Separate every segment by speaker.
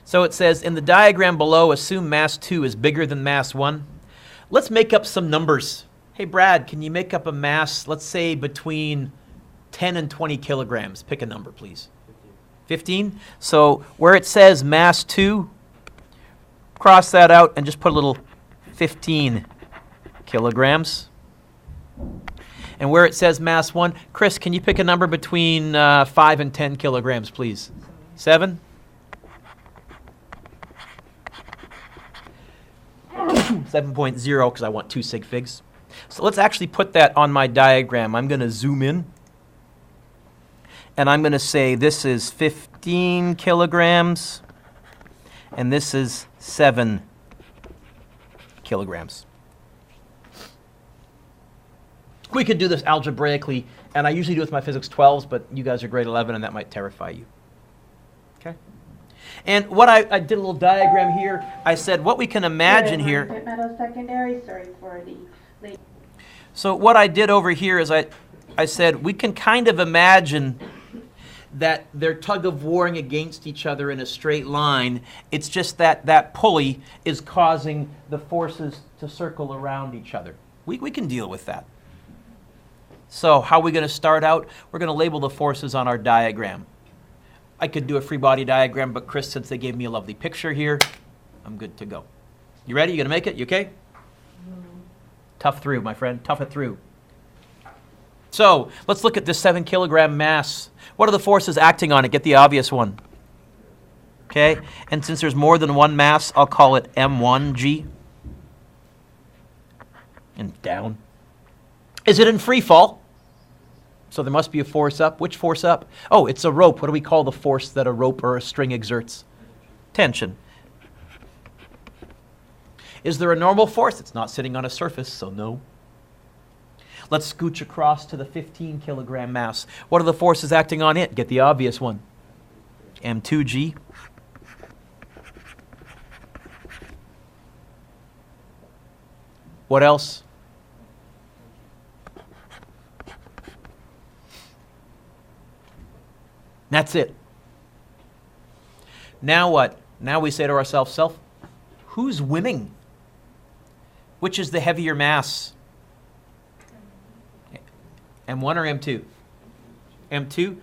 Speaker 1: So it says, in the diagram below, assume mass 2 is bigger than mass 1. Let's make up some numbers. Hey, Brad, can you make up a mass, let's say, between 10 and 20 kilograms? Pick a number, please. 15? So where it says mass 2, cross that out and just put a little 15 kilograms. And where it says mass 1, Chris, can you pick a number between 5 and 10 kilograms, please? 7? 7.0, because I want 2 sig figs. So let's actually put that on my diagram. I'm going to zoom in. And I'm going to say this is 15 kilograms. And this is 7 kilograms. We could do this algebraically, and I usually do it with my physics 12s, but you guys are grade 11, and that might terrify you. Okay? And what I did a little diagram here. I said what we can imagine here. So what I did over here is I said we can kind of imagine that they're tug of warring against each other in a straight line. It's just that that pulley is causing the forces to circle around each other. We can deal with that. So how are we going to start out? We're going to label the forces on our diagram. I could do a free body diagram, but Chris, since they gave me a lovely picture here, I'm good to go. You ready? You going to make it? You okay? Tough through, my friend. Tough it through. So let's look at this 7 kilogram mass. What are the forces acting on it? Get the obvious one. Okay? And since there's more than one mass, I'll call it M1G. And down. Is it in free fall? So there must be a force up. Which force up? Oh, it's a rope. What do we call the force that a rope or a string exerts? Tension. Is there a normal force? It's not sitting on a surface, so no. Let's scooch across to the 15 kilogram mass. What are the forces acting on it? Get the obvious one. M2G. What else? That's it. Now what? Now we say to ourselves, who's winning? Which is the heavier mass? M1 or M2? M2?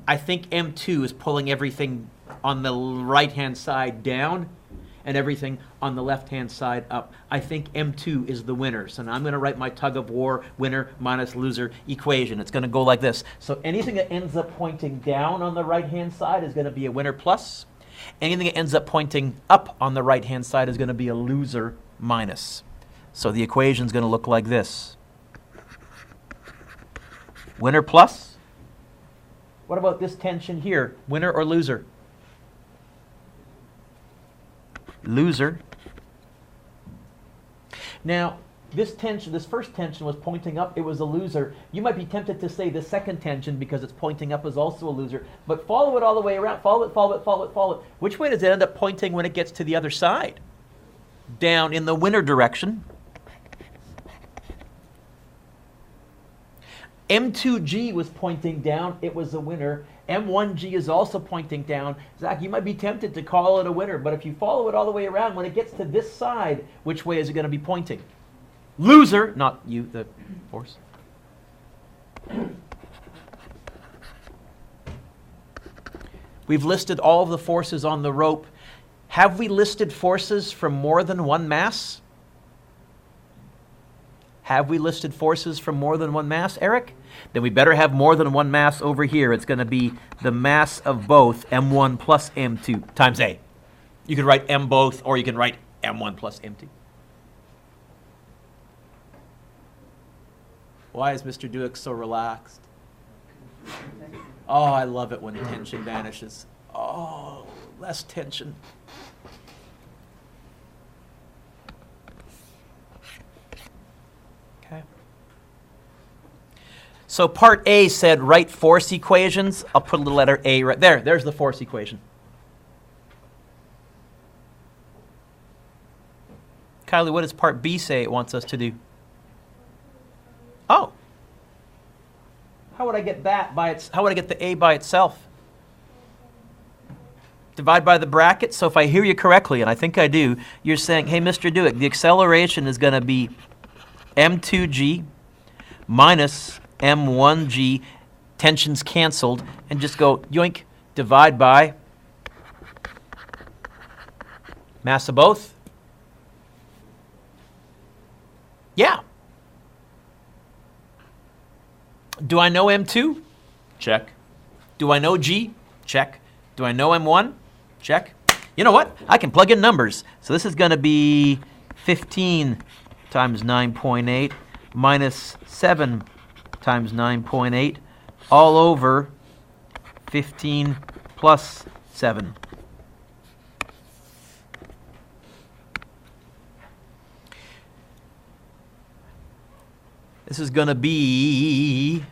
Speaker 1: I think M2 is pulling everything on the right-hand side down and everything on the left-hand side up. I think M2 is the winner. So now I'm going to write my tug of war winner minus loser equation. It's going to go like this. So anything that ends up pointing down on the right-hand side is going to be a winner plus. Anything that ends up pointing up on the right-hand side is going to be a loser minus. So the equation is going to look like this. Winner plus. What about this tension here? Winner or loser? Loser. Now, this first tension was pointing up. It was a loser. You might be tempted to say the second tension, because it's pointing up, is also a loser. But follow it all the way around. Follow it, follow it, follow it, follow it. Which way does it end up pointing when it gets to the other side? Down in the winner direction. M2G was pointing down. It was a winner. M1G is also pointing down. Zach, you might be tempted to call it a winner, but if you follow it all the way around, when it gets to this side, which way is it going to be pointing? Loser, not you, the force. We've listed all of the forces on the rope. Have we listed forces from more than one mass? Have we listed forces from more than one mass, Eric? Then we better have more than one mass over here. It's going to be the mass of both, M1 plus M2 times A. You can write M both, or you can write M1 plus M2. Why is Mr. Dueck so relaxed? Oh, I love it when tension vanishes. Oh, less tension. Okay. So part A said write force equations. I'll put a little letter A right there. There's the force equation. Kylie, what does part B say it wants us to do? Oh. How would I get that by its? How would I get the A by itself? divide by the bracket. So if I hear you correctly, and I think I do, you're saying, hey, Mr. Dueck, the acceleration is going to be m2g minus m1g, tension's canceled, and just go yoink, divide by mass of both. Yeah. Do I know m2? Check. Do I know g? Check. Do I know m1? Check. You know what? I can plug in numbers. So this is going to be 15 times 9.8 minus 7 times 9.8 all over 15 plus 7. This is going to be,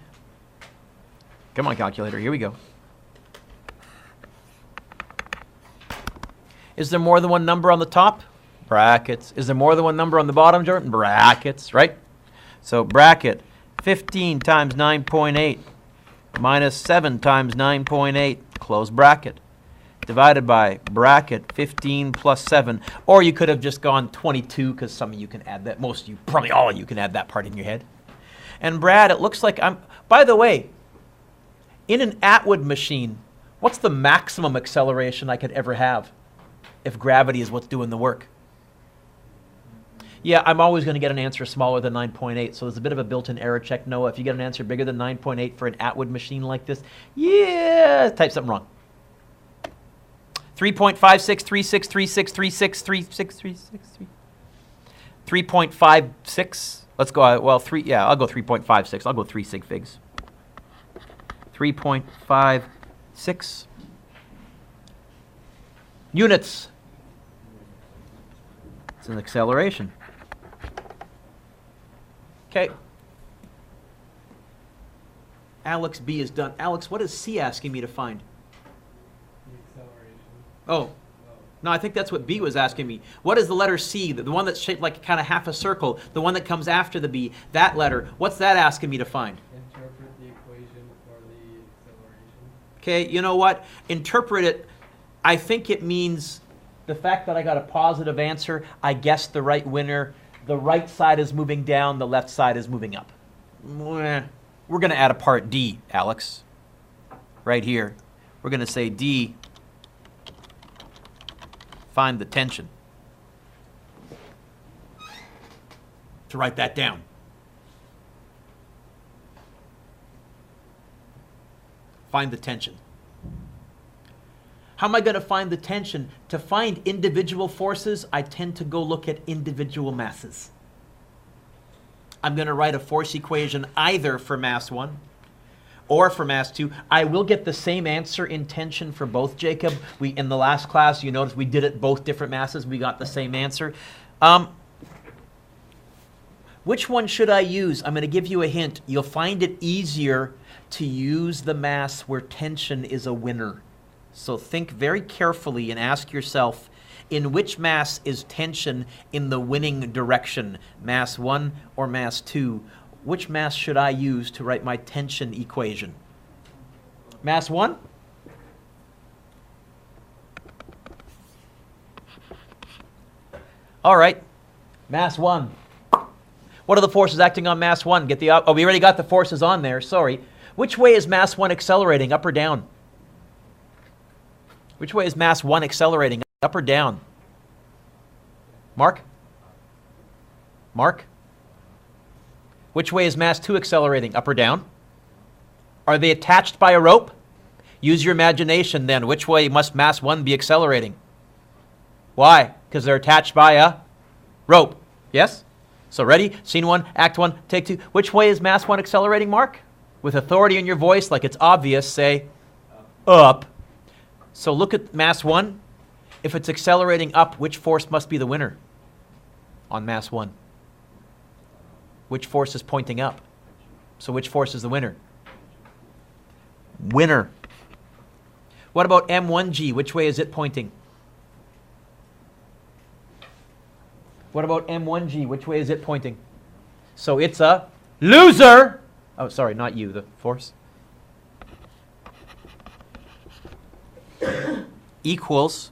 Speaker 1: come on calculator, here we go. Is there more than one number on the top? Brackets. Is there more than one number on the bottom, Jordan? Brackets, right? So bracket 15 times 9.8 minus 7 times 9.8, close bracket, divided by bracket 15 plus 7. Or you could have just gone 22, because some of you can add that. Most of you, probably all of you, can add that part in your head. And Brad, it looks like by the way, in an Atwood machine, what's the maximum acceleration I could ever have if gravity is what's doing the work? Yeah, I'm always going to get an answer smaller than 9.8, so there's a bit of a built-in error check. Noah, if you get an answer bigger than 9.8 for an Atwood machine like this, yeah, type something wrong. 3.56363636363636. 3.56. Let's go. Well, I'll go 3.56. I'll go 3 sig figs. 3.56 units. It's an acceleration. Okay. Alex B is done. Alex, what is C asking me to find?
Speaker 2: The acceleration.
Speaker 1: Oh. No, I think that's what B was asking me. What is the letter C? The one that's shaped like kind of half a circle, the one that comes after the B, that letter. What's that asking me to find?
Speaker 2: Interpret the equation for the acceleration.
Speaker 1: Okay, you know what? Interpret it. I think it means the fact that I got a positive answer, I guessed the right winner. The right side is moving down, the left side is moving up. We're going to add a part D, Alex. Right here. We're going to say D, find the tension. To write that down. Find the tension. How am I going to find the tension? To find individual forces, I tend to go look at individual masses. I'm going to write a force equation either for mass 1 or for mass 2. I will get the same answer in tension for both, Jacob. In the last class, you noticed we did it both different masses. We got the same answer. Which one should I use? I'm going to give you a hint. You'll find it easier to use the mass where tension is a winner. So think very carefully and ask yourself, in which mass is tension in the winning direction? Mass 1 or mass 2? Which mass should I use to write my tension equation? Mass 1? All right, mass 1. What are the forces acting on mass 1? We already got the forces on there, sorry. Which way is mass 1 accelerating, up or down? Which way is mass 1 accelerating, up or down? Mark? Mark? Which way is mass 2 accelerating, up or down? Are they attached by a rope? Use your imagination then. Which way must mass 1 be accelerating? Why? Because they're attached by a rope. Yes? So ready? Scene 1, act 1, take 2. Which way is mass 1 accelerating, Mark? With authority in your voice, like it's obvious, say up. So look at mass 1. If it's accelerating up, which force must be the winner on mass 1? Which force is pointing up? So which force is the winner? Winner. What about M1G? Which way is it pointing? What about M1G? Which way is it pointing? So it's a loser. Oh, sorry, not you, the force. equals,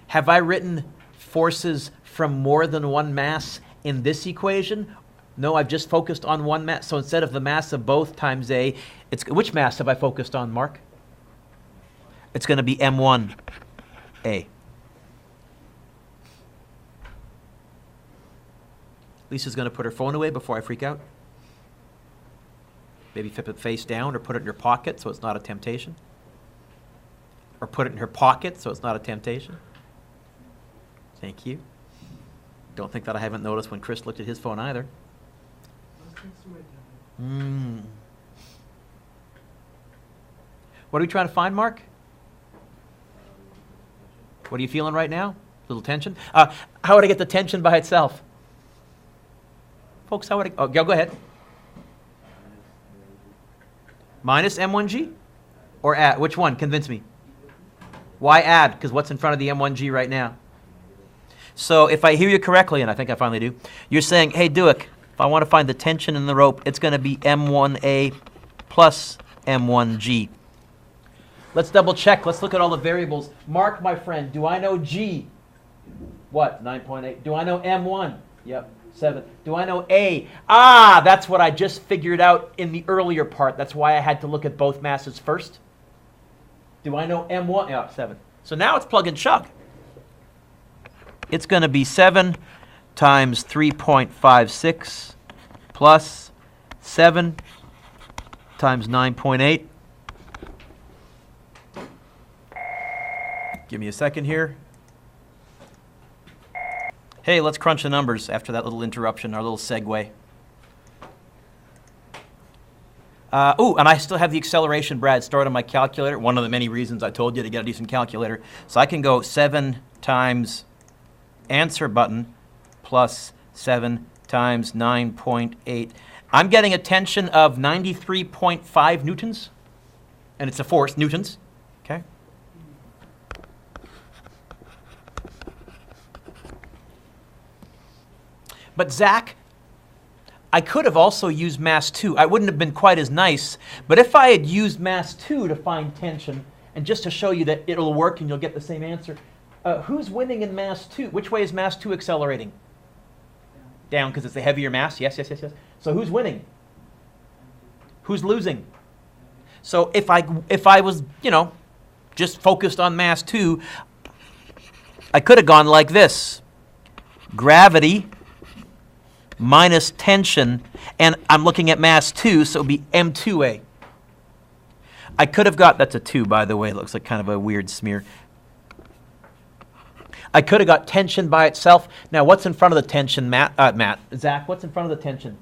Speaker 1: have I written forces from more than one mass in this equation? No, I've just focused on one mass. So instead of the mass of both times A, it's, which mass have I focused on, Mark? It's going to be M1A. Lisa's going to put her phone away before I freak out. Maybe flip it face down or put it in your pocket so it's not a temptation. Or put it in her pocket so it's not a temptation. Thank you. Don't think that I haven't noticed when Chris looked at his phone either. What are we trying to find, Mark? What are you feeling right now? A little tension? How would I get the tension by itself? Folks, how would I... Oh, go ahead. Minus M1G? Or add? Which one? Convince me. Why add? Because what's in front of the M1G right now? So if I hear you correctly, and I think I finally do, you're saying, hey, Dueck, if I want to find the tension in the rope, it's going to be M1A plus M1G. Let's double check. Let's look at all the variables. Mark, my friend, do I know G? What? 9.8. Do I know M1? Yep. 7. Do I know A? Ah, that's what I just figured out in the earlier part. That's why I had to look at both masses first. Do I know M1? Yeah, 7. So now it's plug and chug. It's going to be 7 times 3.56 plus 7 times 9.8. Give me a second here. Hey, let's crunch the numbers after that little interruption, our little segue. And I still have the acceleration, Brad, stored on my calculator. One of the many reasons I told you to get a decent calculator. So I can go 7 times answer button plus 7 times 9.8. I'm getting a tension of 93.5 newtons. And it's a force, newtons. Okay. But Zach, I could have also used mass 2. I wouldn't have been quite as nice. But if I had used mass 2 to find tension, and just to show you that it'll work and you'll get the same answer, who's winning in mass 2? Which way is mass 2 accelerating? Down, because it's a heavier mass. Yes, yes, yes, yes. So who's winning? Who's losing? So if I was, just focused on mass 2, I could have gone like this. Gravity minus tension, and I'm looking at mass 2, so it would be M2A. I could have got, that's a 2, by the way. It looks like kind of a weird smear. I could have got tension by itself. Now, what's in front of the tension, Zach, what's in front of the tension?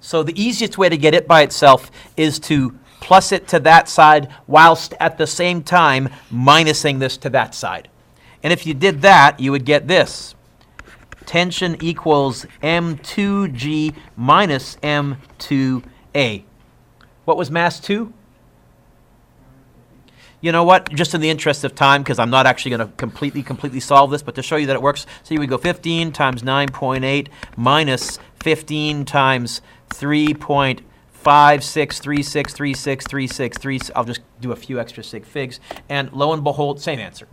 Speaker 1: So the easiest way to get it by itself is to plus it to that side whilst at the same time minusing this to that side. And if you did that, you would get this. Tension equals M2G minus M2A. What was mass 2? You know what? Just in the interest of time, because I'm not actually going to completely solve this, but to show you that it works, so you would go 15 times 9.8 minus 15 times 3.56363636. I'll just do a few extra sig figs, and lo and behold, same answer.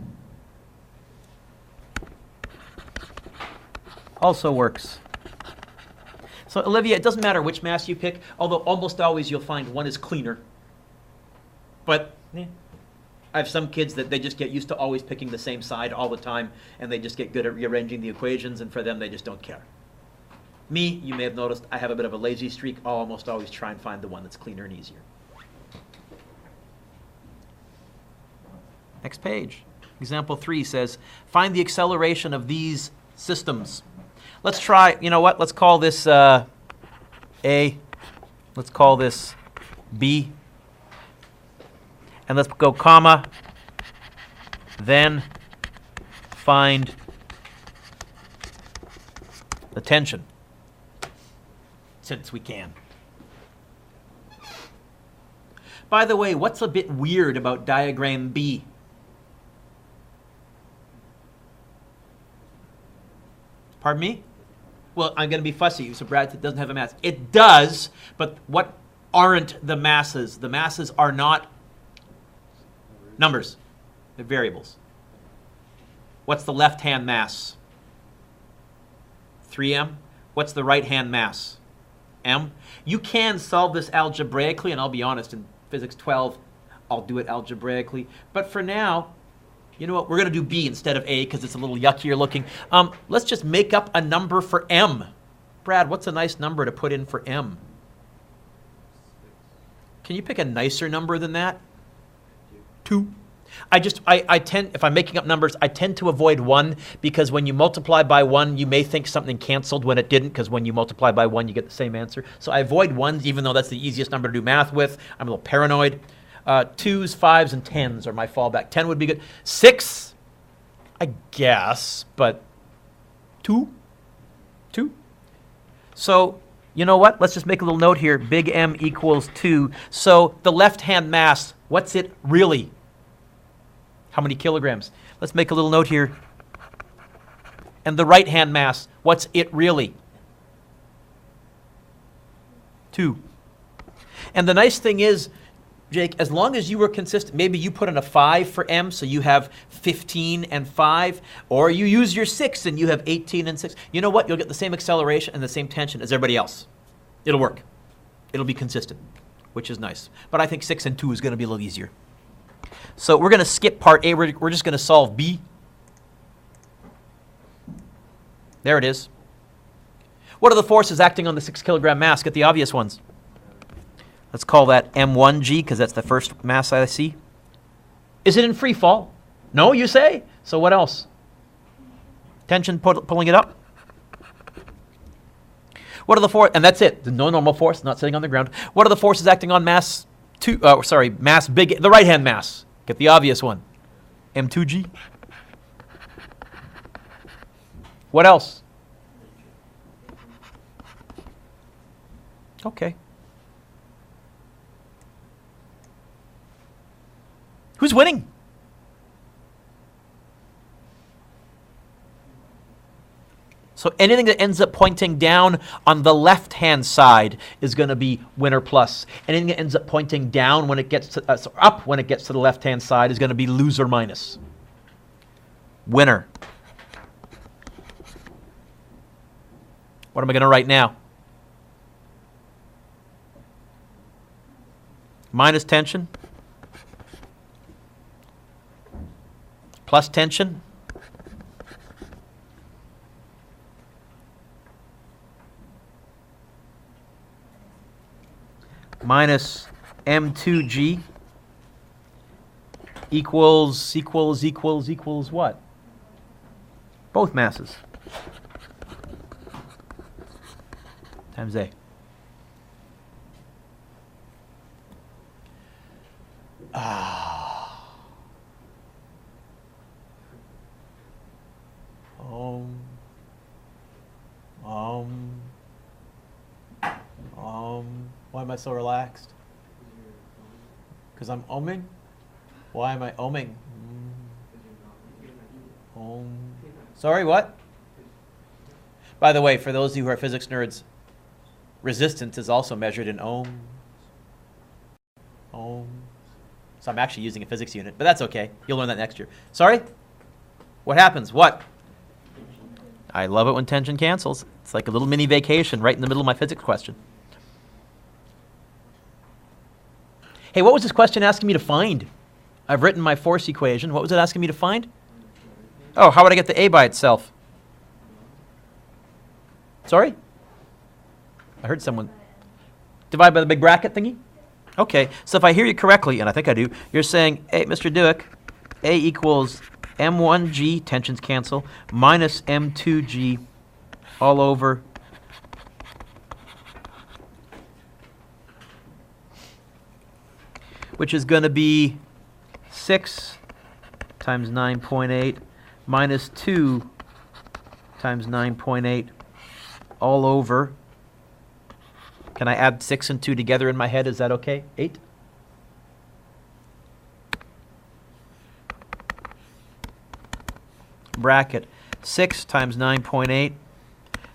Speaker 1: Also works. So Olivia, it doesn't matter which mass you pick, although almost always you'll find one is cleaner. But I have some kids that they just get used to always picking the same side all the time, and they just get good at rearranging the equations, and for them they just don't care. Me, you may have noticed, I have a bit of a lazy streak. I'll almost always try and find the one that's cleaner and easier. Next page. Example 3 says, find the acceleration of these systems. Let's try, you know what, let's call this A. Let's call this B. And let's go comma, then find the tension, since we can. By the way, what's a bit weird about diagram B? Pardon me? Well, I'm going to be fussy, so Brad doesn't have a mass. It does, but what aren't the masses? The masses are not Numbers. They're variables. What's the left-hand mass? 3m. What's the right-hand mass? M. You can solve this algebraically, and I'll be honest, in Physics 12, I'll do it algebraically. But for now, you know what? We're going to do B instead of A because it's a little yuckier looking. Let's just make up a number for M. Brad, what's a nice number to put in for M? Can you pick a nicer number than that? 2. I tend, if I'm making up numbers, I tend to avoid 1 because when you multiply by 1, you may think something canceled when it didn't, because when you multiply by 1, you get the same answer. So I avoid 1s, even though that's the easiest number to do math with. I'm a little paranoid. 2s, 5s, and 10s are my fallback. 10 would be good. 6, I guess, but 2? So, you know what? Let's just make a little note here. Big M equals 2. So the left-hand mass, what's it really? How many kilograms? Let's make a little note here. And the right-hand mass, what's it really? 2. And the nice thing is, Jake, as long as you were consistent, maybe you put in a 5 for M, so you have 15 and 5, or you use your 6 and you have 18 and 6. You know what? You'll get the same acceleration and the same tension as everybody else. It'll work. It'll be consistent, which is nice. But I think 6 and 2 is going to be a little easier. So we're going to skip part A. We're just going to solve B. There it is. What are the forces acting on the 6 kilogram mass? Get the obvious ones. Let's call that M1G because that's the first mass I see. Is it in free fall? No, you say? So what else? Tension pulling it up? What are the forces? And that's it. There's no normal force, not sitting on the ground. What are the forces acting on mass mass big, the right-hand mass? Get the obvious one. M2G. What else? Okay. Who's winning? So anything that ends up pointing down on the left-hand side is going to be winner plus. Anything that ends up pointing down when it gets to up when it gets to the left-hand side is going to be loser minus. Winner. What am I going to write now? Minus tension. Plus tension. Minus M2G equals what? Both masses. Times A. Why am I so relaxed? Because I'm ohming? Why am I ohming? Sorry, what? By the way, for those of you who are physics nerds, resistance is also measured in ohms. So I'm actually using a physics unit, but that's okay. You'll learn that next year. Sorry? What happens? What? I love it when tension cancels. It's like a little mini vacation right in the middle of my physics question. Hey, what was this question asking me to find? I've written my force equation. What was it asking me to find? Oh, how would I get the A by itself? Sorry? I heard someone. Divide by the big bracket thingy? Okay, so if I hear you correctly, and I think I do, you're saying, hey, Mr. Dueck, A equals M1G, tensions cancel, minus M2G all over which is going to be 6 times 9.8 minus 2 times 9.8 all over. Can I add 6 and 2 together in my head? Is that okay? 8? Bracket 6 times 9.8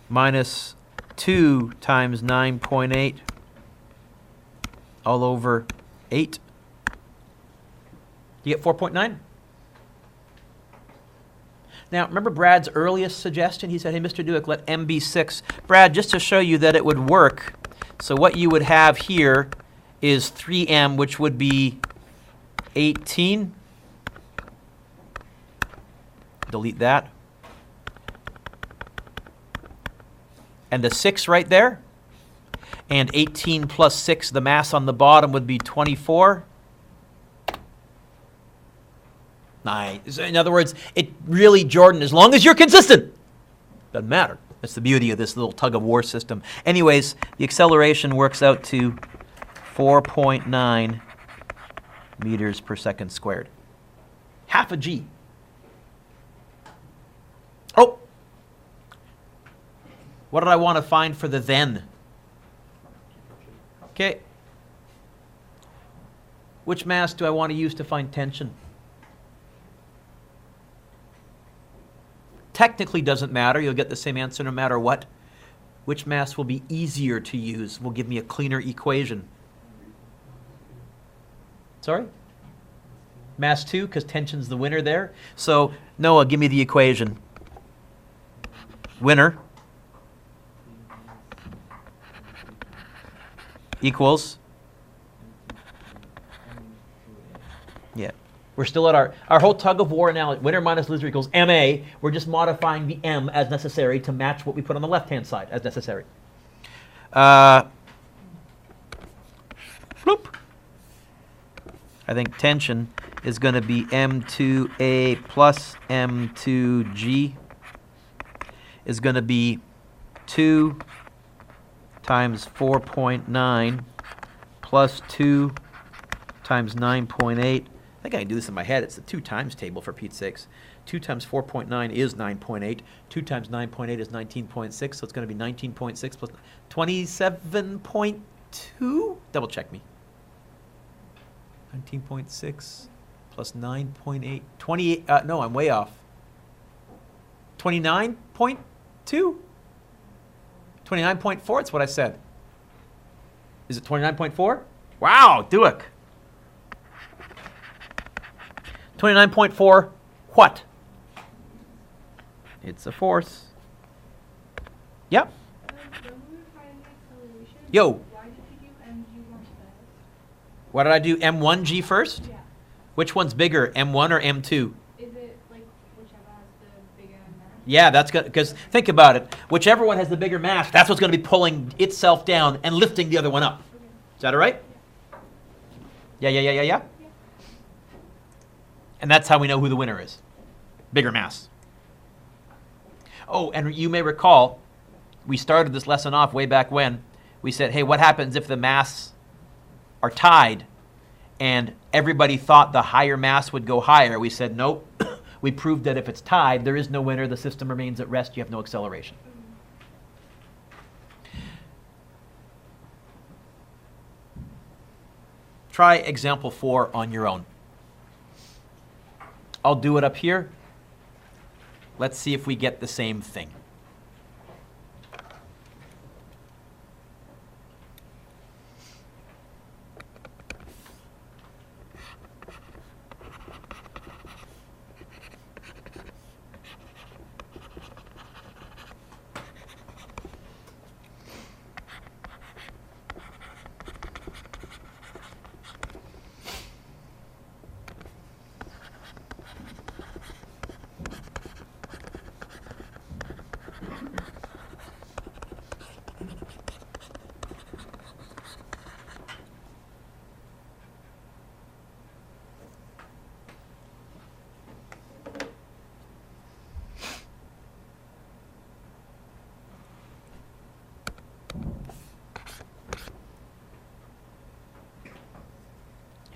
Speaker 1: minus 2 times 9.8 all over 8. You get 4.9? Now, remember Brad's earliest suggestion? He said, hey, Mr. Dueck, let m be 6. Brad, just to show you that it would work, so what you would have here is 3m, which would be 18. Delete that. And the 6 right there. And 18 plus 6, the mass on the bottom would be 24. Nice. In other words, it really, Jordan, as long as you're consistent, doesn't matter. That's the beauty of this little tug-of-war system. Anyways, the acceleration works out to 4.9 meters per second squared. Half a g. Oh! What did I want to find for the then? Okay. Which mass do I want to use to find tension? Technically doesn't matter. You'll get the same answer no matter what. Which mass will be easier to use? Will give me a cleaner equation. Sorry? Mass 2, because tension's the winner there. So, Noah, give me the equation. Winner equals. Yeah. We're still at our whole tug of war analogy. Winner minus loser equals MA. We're just modifying the M as necessary to match what we put on the left-hand side as necessary. Bloop. I think tension is going to be M2A plus M2G is going to be 2 times 4.9 plus 2 times 9.8. I think I can do this in my head. It's the 2 times table, for Pete's sakes. 2 times 4.9 is 9.8. 2 times 9.8 is 19.6. So it's going to be 19.6 plus 27.2. Double check me. 19.6 plus 9.8. 28. No, I'm way off. 29.2? 29.4, that's what I said. Is it 29.4? Wow, Dueck. 29.4 what? It's a force. Yep.
Speaker 3: When we were finding the acceleration,
Speaker 1: Yo.
Speaker 3: why did you do mg first?
Speaker 1: What did I do? M1G first?
Speaker 3: Yeah.
Speaker 1: Which one's bigger, M1 or M2?
Speaker 3: Is it like whichever has the bigger mass?
Speaker 1: Yeah, that's good, because think about it. Whichever one has the bigger mass, that's what's going to be pulling itself down and lifting the other one up.
Speaker 3: Okay.
Speaker 1: Is that all right? Yeah. And that's how we know who the winner is. Bigger mass. Oh, and you may recall, we started this lesson off way back when. We said, hey, what happens if the mass are tied? And everybody thought the higher mass would go higher. We said, nope. We proved that if it's tied, there is no winner. The system remains at rest. You have no acceleration. Try example 4 on your own. I'll do it up here. Let's see if we get the same thing.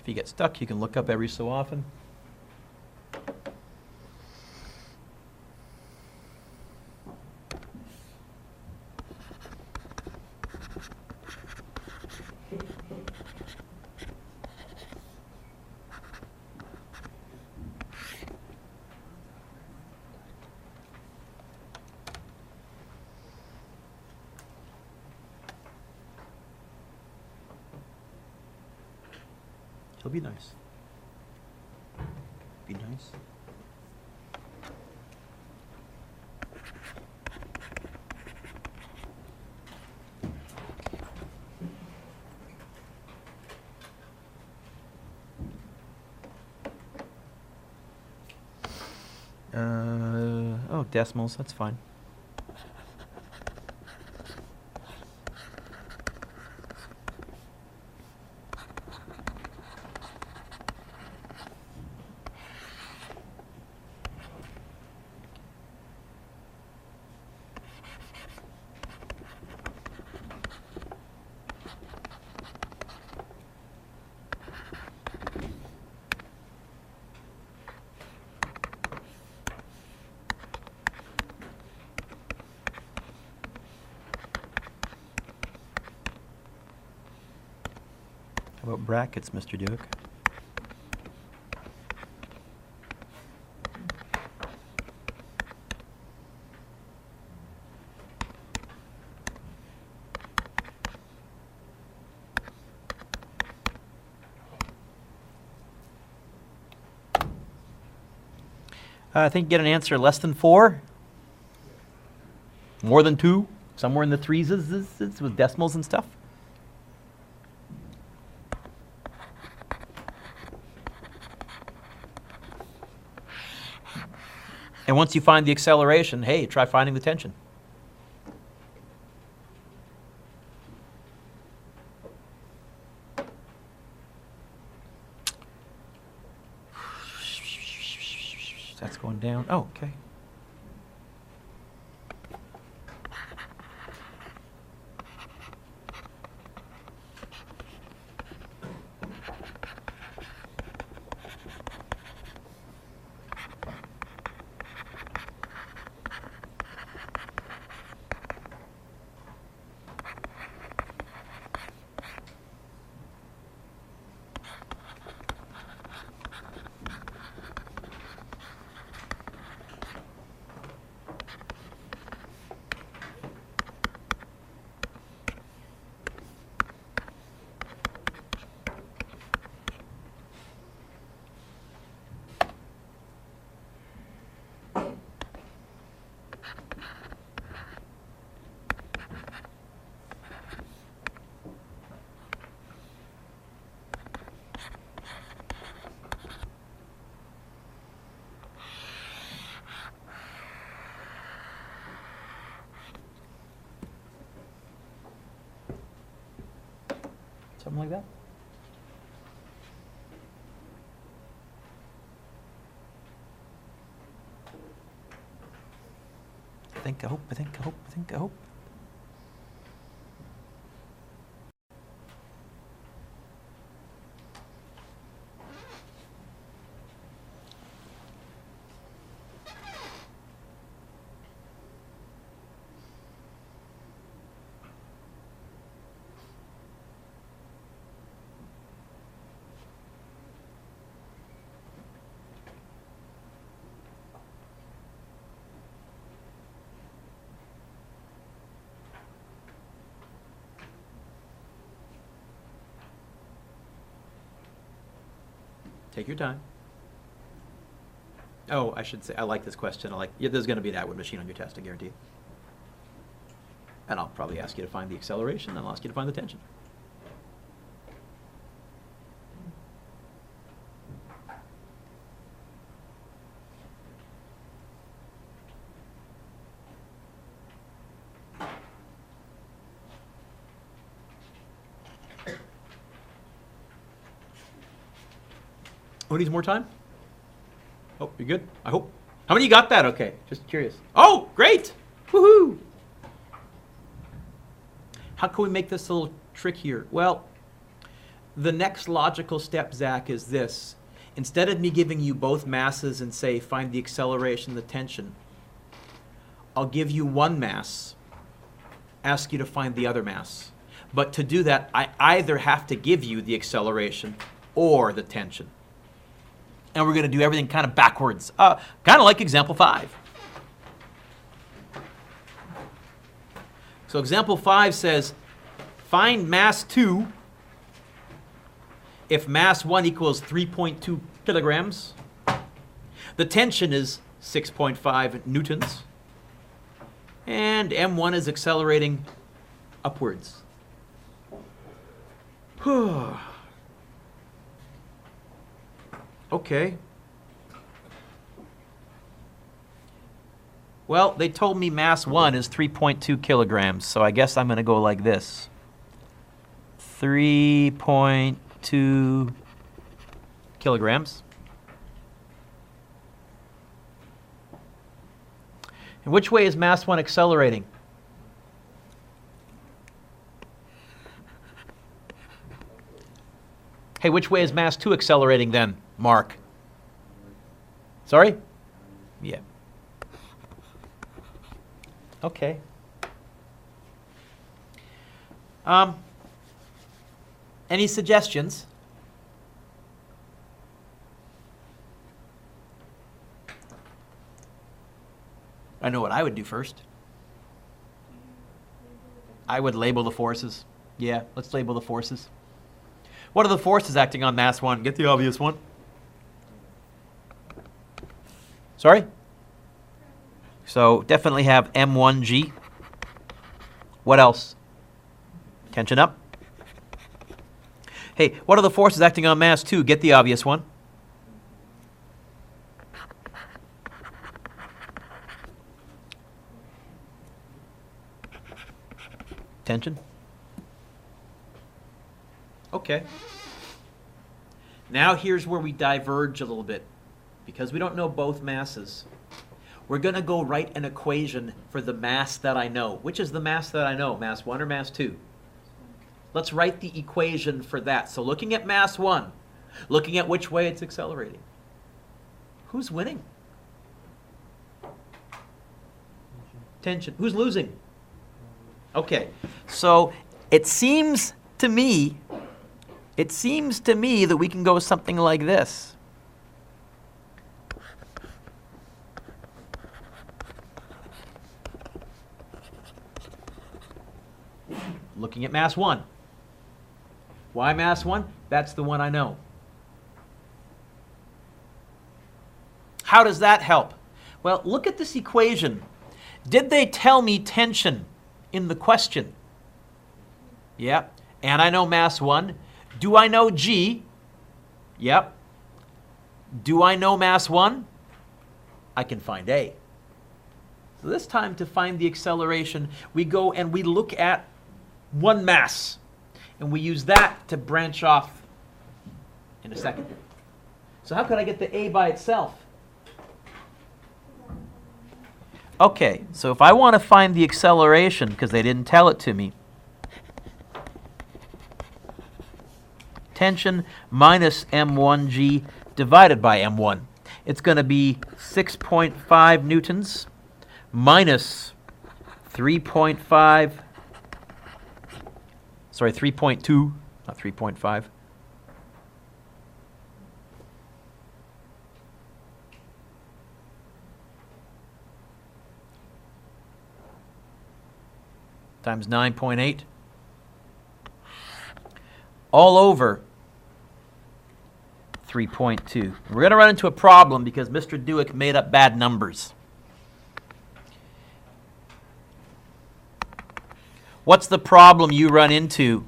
Speaker 1: If you get stuck, you can look up every so often. He'll be nice. Be nice. Oh, decimals, that's fine. How about brackets, Mr. Dueck? I think get an answer less than 4, more than 2, somewhere in the 3s is with decimals and stuff. And once you find the acceleration, hey, try finding the tension. That's going down. Oh, okay. Something like that. I think, I hope, I think, I hope, I think, I hope. Take your time. Oh, I should say, I like this question. Yeah, there's going to be an Atwood machine on your test, I guarantee it. And I'll probably ask you to find the acceleration, then I'll ask you to find the tension. Who needs more time? Oh, you good? I hope. How many you got that? Okay, just curious. Oh, great! Woohoo! How can we make this a little trickier? Well, the next logical step, Zach, is this. Instead of me giving you both masses and say, find the acceleration, the tension, I'll give you one mass, ask you to find the other mass. But to do that, I either have to give you the acceleration or the tension. And we're going to do everything kind of backwards, kind of like example 5. So example 5 says, find mass 2 if mass 1 equals 3.2 kilograms The tension is 6.5 newtons. And M1 is accelerating upwards. Okay. Well, they told me mass 1 is 3.2 kilograms, so I guess I'm going to go like this. 3.2 kilograms. And which way is mass 1 accelerating? Hey, which way is mass 2 accelerating then, Mark? Sorry? Yeah. Okay. Any suggestions? I know what I would do first. I would label the forces. Yeah, let's label the forces. What are the forces acting on mass 1? Get the obvious one. Sorry? So definitely have M1G. What else? Tension up. Hey, what are the forces acting on mass 2? Get the obvious one. Tension. Okay. Now here's where we diverge a little bit. Because we don't know both masses, we're going to go write an equation for the mass that I know. Which is the mass that I know? Mass 1 or mass 2? Let's write the equation for that. So looking at mass 1, looking at which way it's accelerating. Who's winning? Tension. Who's losing? Okay. So it seems to me that we can go something like this. Looking at mass 1. Why mass 1? That's the one I know. How does that help? Well, look at this equation. Did they tell me tension in the question? Yep. And I know mass 1. Do I know G? Yep. Do I know mass 1? I can find A. So this time to find the acceleration, we go and we look at one mass. And we use that to branch off in a second. So how could I get the A by itself? Okay, so if I want to find the acceleration, because they didn't tell it to me, tension minus M1G divided by M1. It's going to be 6.5 newtons minus 3.5, sorry, 3.2, not 3.5. Times 9.8. All over 3.2. We're going to run into a problem because Mr. Dueck made up bad numbers. What's the problem you run into?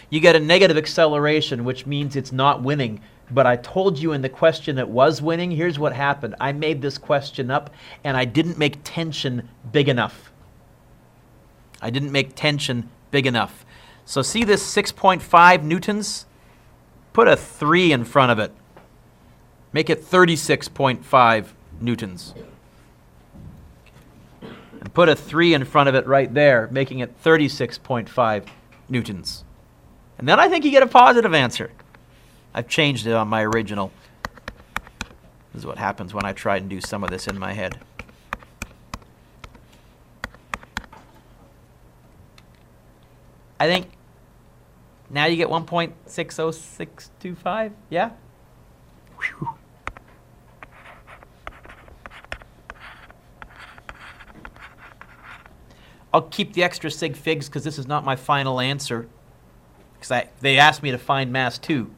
Speaker 1: You get a negative acceleration, which means it's not winning. But I told you in the question it was winning. Here's what happened. I made this question up, and I didn't make tension big enough. I didn't make tension big enough. So see this 6.5 newtons? Put a 3 in front of it. Make it 36.5 newtons. And put a 3 in front of it right there, making it 36.5 newtons. And then I think you get a positive answer. I've changed it on my original. This is what happens when I try and do some of this in my head. I think now you get 1.60625, yeah? Whew. I'll keep the extra sig figs because this is not my final answer. Because they asked me to find mass 2.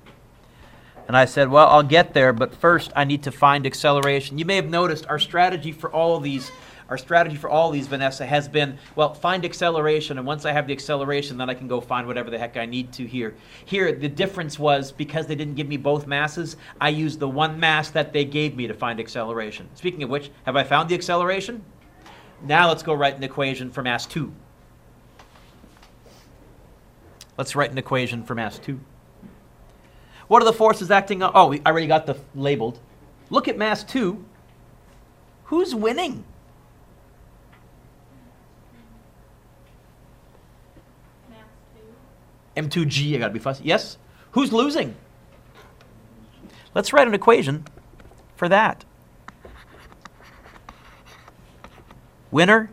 Speaker 1: And I said, well, I'll get there, but first I need to find acceleration. You may have noticed our strategy for all of these, Vanessa, has been, well, find acceleration, and once I have the acceleration, then I can go find whatever the heck I need to here. Here, the difference was, because they didn't give me both masses, I used the one mass that they gave me to find acceleration. Speaking of which, have I found the acceleration? Now let's go write an equation for mass 2. Let's write an equation for mass 2. What are the forces acting on? Oh, I already got the labeled. Look at mass 2. Who's winning?
Speaker 3: Mass
Speaker 1: M2G, I gotta be fussy. Yes? Who's losing? Let's write an equation for that. Winner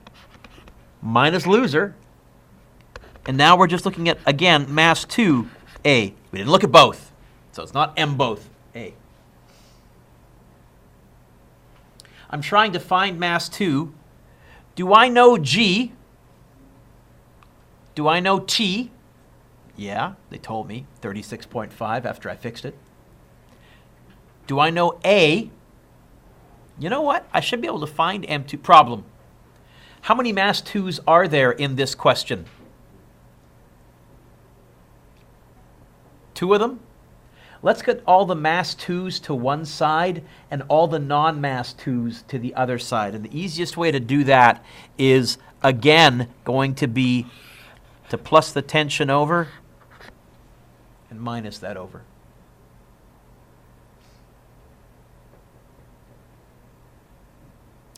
Speaker 1: minus loser. And now we're just looking at, again, mass 2A. We didn't look at both. So it's not M both, A. I'm trying to find mass 2. Do I know G? Do I know T? Yeah, they told me, 36.5 after I fixed it. Do I know A? You know what? I should be able to find M2. Problem. How many mass 2s are there in this question? 2 of them? Let's get all the mass 2s to one side and all the non-mass 2s to the other side. And the easiest way to do that is, again, going to be to plus the tension over and minus that over.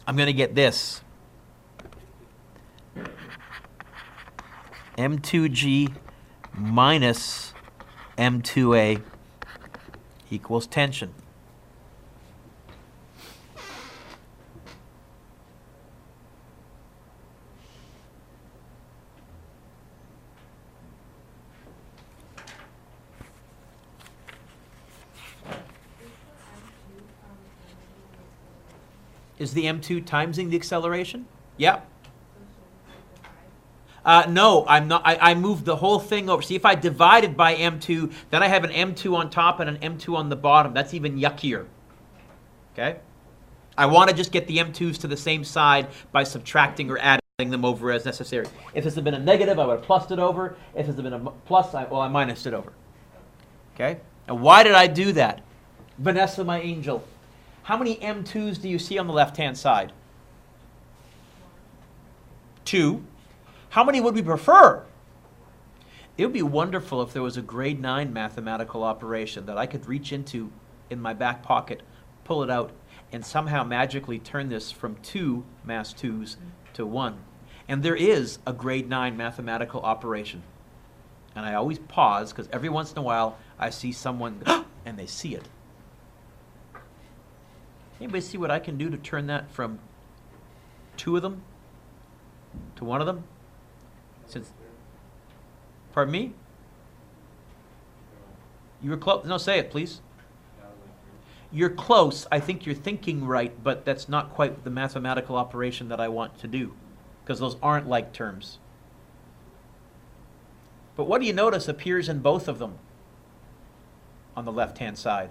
Speaker 1: I'm going to get this. M2G minus M2A equals tension. Is the M2 timesing the acceleration? Yep. No, I'm not. I moved the whole thing over. See, if I divided by M2, then I have an M2 on top and an M2 on the bottom. That's even yuckier. Okay? I want to just get the M2s to the same side by subtracting or adding them over as necessary. If this had been a negative, I would have plussed it over. If this had been a plus, I minused it over. Okay? And why did I do that? Vanessa, my angel, how many M2s do you see on the left-hand side? 2. How many would we prefer? It would be wonderful if there was a grade 9 mathematical operation that I could reach into in my back pocket, pull it out, and somehow magically turn this from 2 mass 2s to 1. And there is a grade 9 mathematical operation. And I always pause because every once in a while I see someone and they see it. Anybody see what I can do to turn that from 2 of them to 1 of them? Pardon me? You were close. No, say it, please. You're close. I think you're thinking right, but that's not quite the mathematical operation that I want to do, because those aren't like terms. But what do you notice appears in both of them on the left-hand side?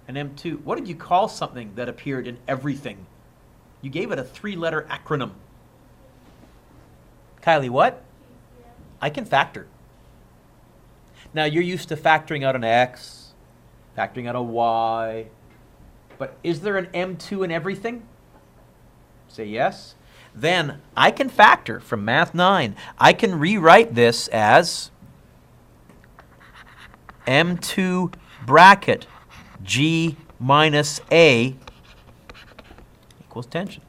Speaker 1: An M2. What did you call something that appeared in everything? You gave it a 3-letter acronym. Kylie, what? I can factor. Now, you're used to factoring out an X, factoring out a Y, but is there an M2 in everything? Say yes. Then I can factor from Math 9. I can rewrite this as M2 bracket G minus A equals tension.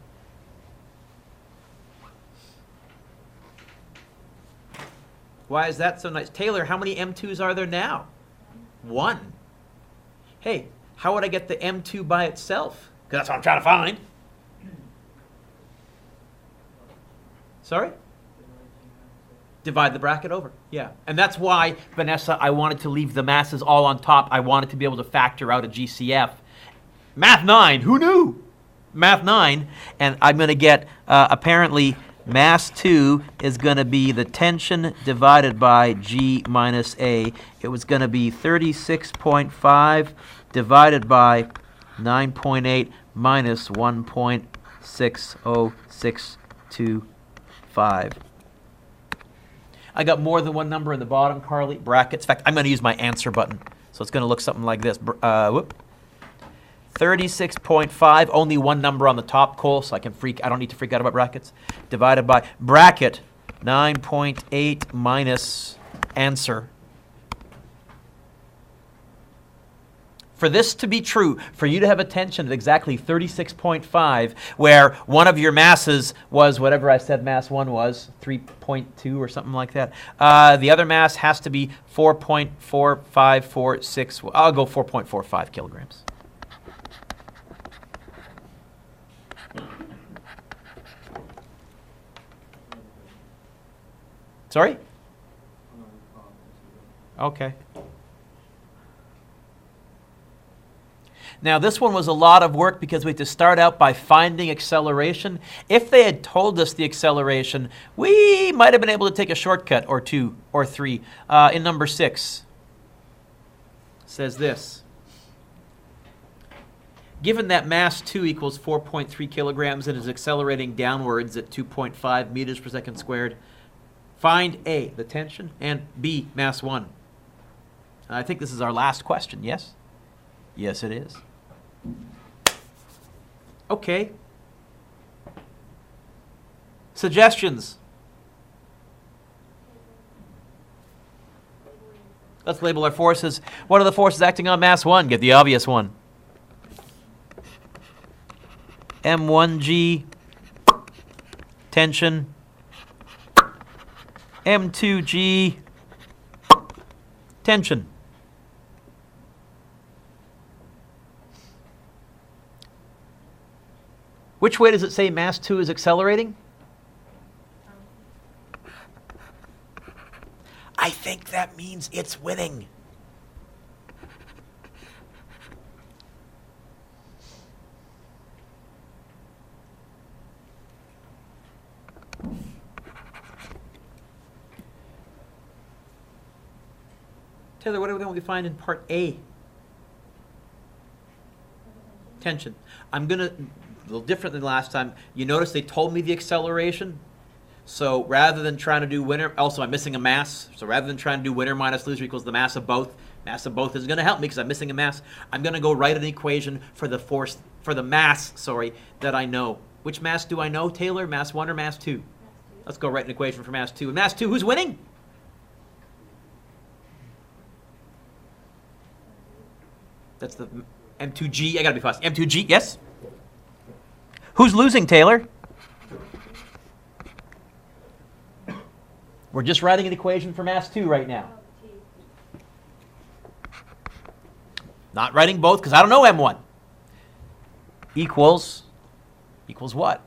Speaker 1: Why is that so nice? Taylor, how many M2s are there now? 1. Hey, how would I get the M2 by itself? Because that's what I'm trying to find. Sorry? Divide the bracket over. Yeah. And that's why, Vanessa, I wanted to leave the masses all on top. I wanted to be able to factor out a GCF. Math 9, who knew? Math 9, and I'm going to get, apparently, mass 2 is going to be the tension divided by G minus A. It was going to be 36.5 divided by 9.8 minus 1.60625. I got more than one number in the bottom, Carly. Brackets. In fact, I'm going to use my answer button. So it's going to look something like this. 36.5, only one number on the top, Cole, so I don't need to freak out about brackets. Divided by bracket 9.8 minus answer. For this to be true, for you to have a tension of exactly 36.5, where one of your masses was whatever I said mass 1 was, 3.2 or something like that, the other mass has to be 4.4546, I'll go 4.45 kilograms. Sorry? Okay. Now, this one was a lot of work because we had to start out by finding acceleration. If they had told us the acceleration, we might have been able to take a shortcut or 2 or 3. In number 6, it says this. Given that mass 2 equals 4.3 kilograms and is accelerating downwards at 2.5 meters per second squared, find A, the tension, and B, mass 1. I think this is our last question, yes? Yes, it is. Okay. Suggestions? Let's label our forces. What are the forces acting on mass 1? Get the obvious one. M1G, tension. M2G, tension. Which way does it say mass 2 is accelerating? I think that means it's winning. Taylor, what do we find in part A? Tension. I'm going to, a little different than last time. You notice they told me the acceleration. So rather than trying to do winner, also I'm missing a mass. So rather than trying to do winner minus loser equals the mass of both is going to help me because I'm missing a mass. I'm going to go write an equation for the force, for the mass, that I know. Which mass do I know, Taylor? Mass 1 or mass 2? Mass 2. Let's go write an equation for mass 2. And mass 2, who's winning? That's the M2G. I got to be fast. M2G, yes? Who's losing, Taylor? We're just writing an equation for mass 2 right now. Not writing both because I don't know M1. Equals what?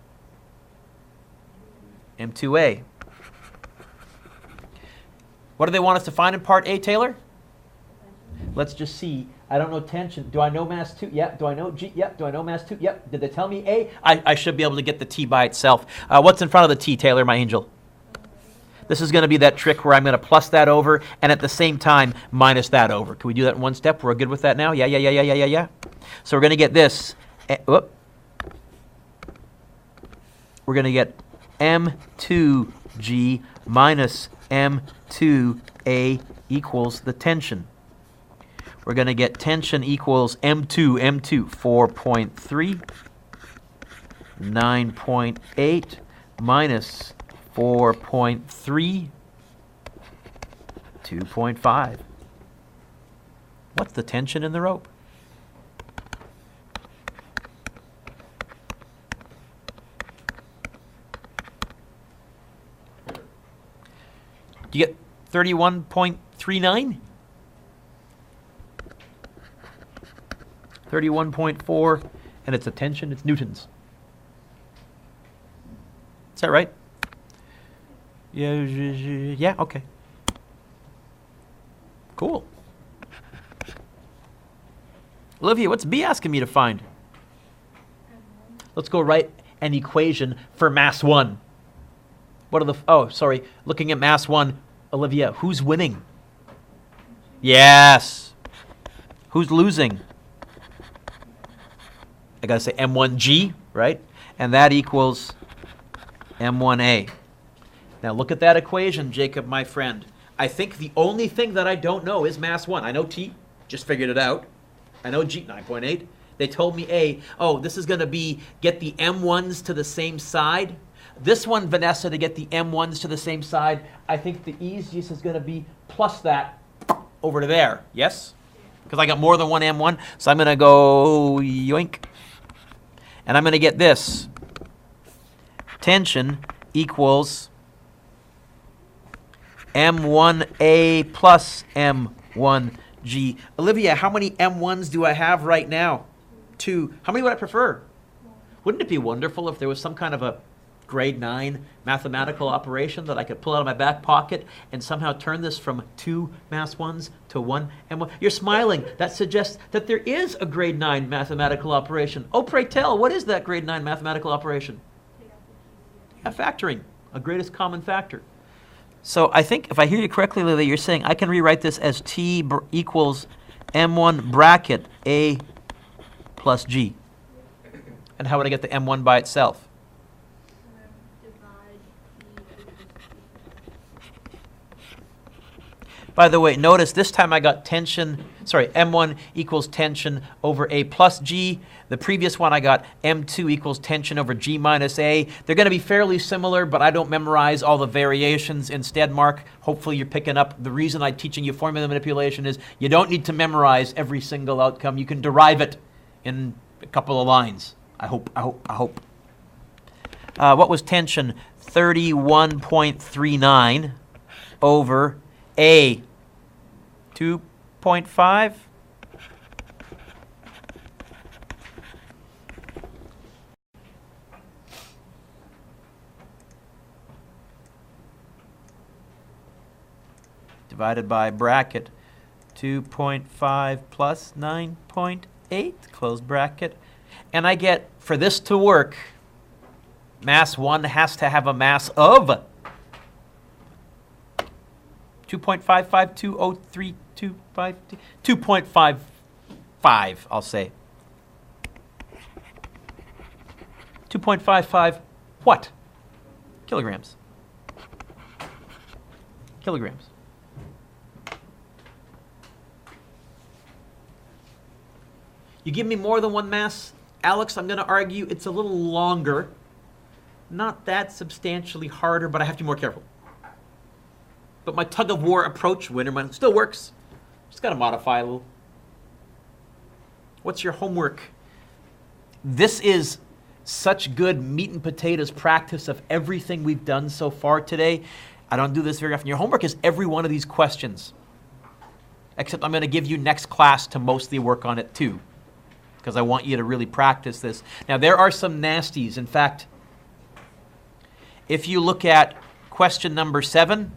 Speaker 1: M2A. What do they want us to find in part A, Taylor? Let's just see. I don't know tension. Do I know mass 2? Yep. Do I know G? Yep. Do I know mass 2? Yep. Did they tell me A? I should be able to get the T by itself. What's in front of the T, Taylor, my angel? This is going to be that trick where I'm going to plus that over and at the same time minus that over. Can we do that in one step? We're good with that now? Yeah. So we're going to get this. We're going to get M2G minus M2A equals the tension. We're going to get tension equals M2, 4.3, 9.8 minus 4.3, 2.5. What's the tension in the rope? Do you get 31.39? 31.4, and it's a tension, it's newtons. Is that right? Yeah, okay. Cool. Olivia, what's B asking me to find? Let's go write an equation for mass 1. What are the, oh, sorry, looking at mass 1, Olivia, who's winning? Yes. Who's losing? I got to say M1G, right? And that equals M1A. Now look at that equation, Jacob, my friend. I think the only thing that I don't know is mass 1. I know T, just figured it out. I know G, 9.8. They told me A, oh, this is going to be get the M1s to the same side. This one, Vanessa, to get the M1s to the same side, I think the easiest is going to be plus that over to there. Yes? Because I got more than one M1, so I'm going to go yoink. And I'm going to get this. Tension equals M1A plus M1G. Olivia, how many M1s do I have right now? 2. How many would I prefer? Wouldn't it be wonderful if there was some kind of a grade 9 mathematical operation that I could pull out of my back pocket and somehow turn this from 2 mass 1s to 1 M1? You're smiling. That suggests that there is a grade 9 mathematical operation. Oh, pray tell, what is that grade 9 mathematical operation? Yeah, factoring, a greatest common factor. So I think if I hear you correctly, Lily, you're saying I can rewrite this as T equals M1 bracket A plus G. And how would I get the M1 by itself? By the way, notice this time I got tension, sorry, M1 equals tension over A plus G. The previous one I got M2 equals tension over G minus A. They're going to be fairly similar, but I don't memorize all the variations. Instead, Mark, hopefully you're picking up the reason I'm teaching you formula manipulation is you don't need to memorize every single outcome. You can derive it in a couple of lines. I hope. What was tension? 31.39 over A, 2.5. Divided by bracket, 2.5 plus 9.8, close bracket. And I get, for this to work, mass 1 has to have a mass of 2.5520325, 2.55, I'll say. 2.55 what? Kilograms. Kilograms. You give me more than one mass, Alex, I'm going to argue it's a little longer. Not that substantially harder, but I have to be more careful. But my tug-of-war approach, Winterman, still works. Just got to modify a little. What's your homework? This is such good meat and potatoes practice of everything we've done so far today. I don't do this very often. Your homework is every one of these questions. Except I'm going to give you next class to mostly work on it too, because I want you to really practice this. Now, there are some nasties. In fact, if you look at question number 7,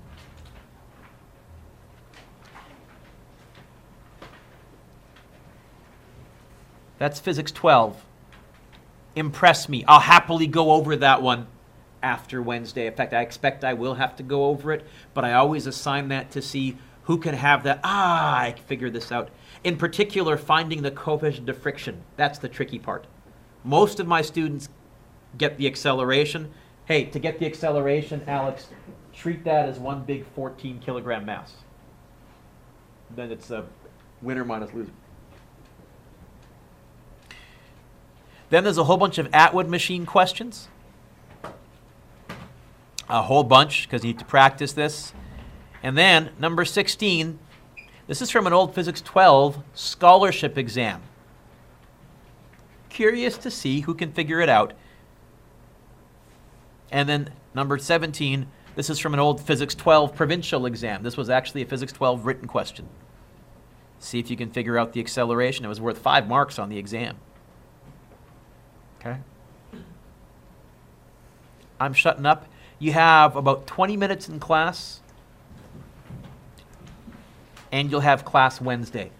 Speaker 1: that's physics 12. Impress me. I'll happily go over that one after Wednesday. In fact, I expect I will have to go over it, but I always assign that to see who can have that. I figured this out. In particular, finding the coefficient of friction. That's the tricky part. Most of my students get the acceleration. Hey, to get the acceleration, Alex, treat that as one big 14 kilogram mass. Then it's a winner minus loser. Then there's a whole bunch of Atwood machine questions. A whole bunch, because you need to practice this. And then, number 16, this is from an old Physics 12 scholarship exam. Curious to see who can figure it out. And then, number 17, this is from an old Physics 12 provincial exam. This was actually a Physics 12 written question. See if you can figure out the acceleration. It was worth 5 marks on the exam. Okay? I'm shutting up. You have about 20 minutes in class, and you'll have class Wednesday.